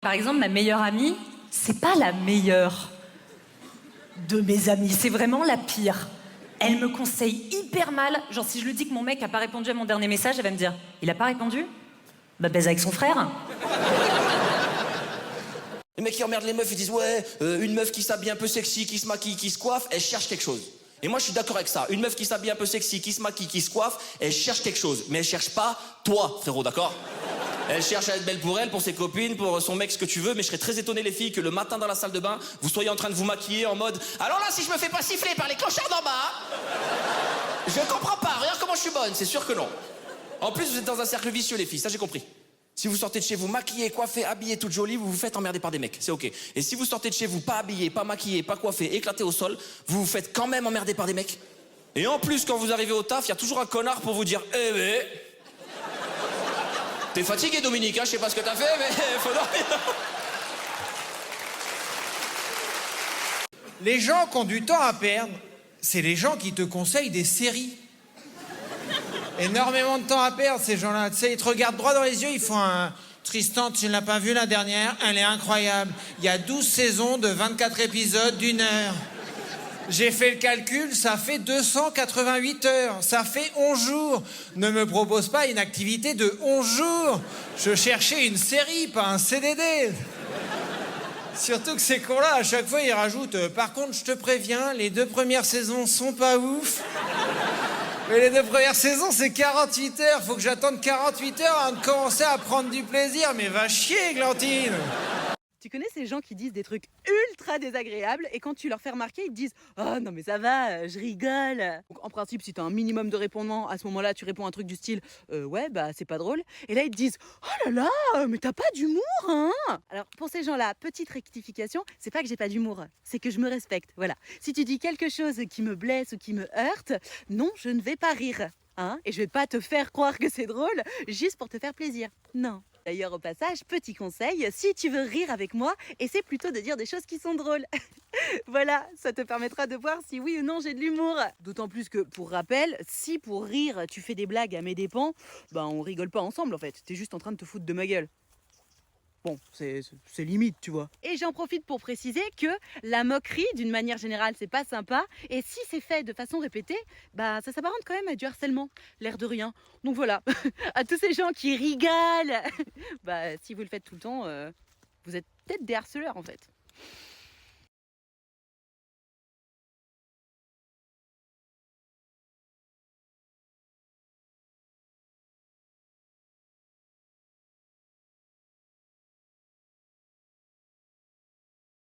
Par exemple, ma meilleure amie, c'est pas la meilleure de mes amies, c'est vraiment la pire. Elle me conseille hyper mal. Genre, si je lui dis que mon mec a pas répondu à mon dernier message, elle va me dire « Il a pas répondu ? Bah, baise avec son frère. » Les mecs qui emmerdent les meufs, ils disent ouais, une meuf qui s'habille un peu sexy, qui se maquille, qui se coiffe, elle cherche quelque chose. Et moi je suis d'accord avec ça. Une meuf qui s'habille un peu sexy, qui se maquille, qui se coiffe, elle cherche quelque chose. Mais elle cherche pas toi, frérot, d'accord? Elle cherche à être belle pour elle, pour ses copines, pour son mec, ce que tu veux, mais je serais très étonné les filles que le matin dans la salle de bain, vous soyez en train de vous maquiller en mode alors là si je me fais pas siffler par les clochards d'en bas, je comprends pas, regarde comment je suis bonne, c'est sûr que non. En plus vous êtes dans un cercle vicieux les filles, ça j'ai compris. Si vous sortez de chez vous maquillée, coiffée, habillée, toute jolie, vous vous faites emmerder par des mecs, c'est ok. Et si vous sortez de chez vous pas habillée, pas maquillée, pas coiffée, éclatée au sol, vous vous faites quand même emmerder par des mecs. Et en plus, quand vous arrivez au taf, il y a toujours un connard pour vous dire « Eh mais... T'es fatigué Dominique, hein, je sais pas ce que t'as fait, mais faut dormir. » Les gens qui ont du temps à perdre, c'est les gens qui te conseillent des séries. Énormément de temps à perdre, ces gens-là. Tu sais, ils te regardent droit dans les yeux, ils font un... Tristan, tu ne l'as pas vu la dernière? Elle est incroyable. Il y a 12 saisons de 24 épisodes d'1 heure. J'ai fait le calcul, ça fait 288 heures. Ça fait 11 jours. Ne me propose pas une activité de 11 jours. Je cherchais une série, pas un CDD. Surtout que ces cons-là, à chaque fois, ils rajoutent « Par contre, je te préviens, les 2 premières saisons sont pas ouf. » Mais les 2 premières saisons, c'est 48 heures. Faut que j'attende 48 heures avant de commencer à prendre du plaisir. Mais va chier, Glantine. Tu connais ces gens qui disent des trucs ultra désagréables et quand tu leur fais remarquer, ils te disent « Oh non mais ça va, je rigole !» Donc en principe, si t'as un minimum de répondement, à ce moment-là, tu réponds un truc du style « Ouais, bah c'est pas drôle ». Et là, ils te disent « Oh là là, mais t'as pas d'humour, hein ?» Alors pour ces gens-là, petite rectification, c'est pas que j'ai pas d'humour, c'est que je me respecte, voilà. Si tu dis quelque chose qui me blesse ou qui me heurte, non, je ne vais pas rire, hein. Et je vais pas te faire croire que c'est drôle juste pour te faire plaisir, non. D'ailleurs, au passage, petit conseil, si tu veux rire avec moi, essaie plutôt de dire des choses qui sont drôles. Voilà, ça te permettra de voir si oui ou non j'ai de l'humour. D'autant plus que, pour rappel, si pour rire tu fais des blagues à mes dépens, ben on rigole pas ensemble en fait, t'es juste en train de te foutre de ma gueule. Bon, c'est limite, tu vois. Et j'en profite pour préciser que la moquerie, d'une manière générale, c'est pas sympa. Et si c'est fait de façon répétée, bah ça s'apparente quand même à du harcèlement, l'air de rien. Donc voilà, à tous ces gens qui rigolent, bah si vous le faites tout le temps, vous êtes peut-être des harceleurs en fait.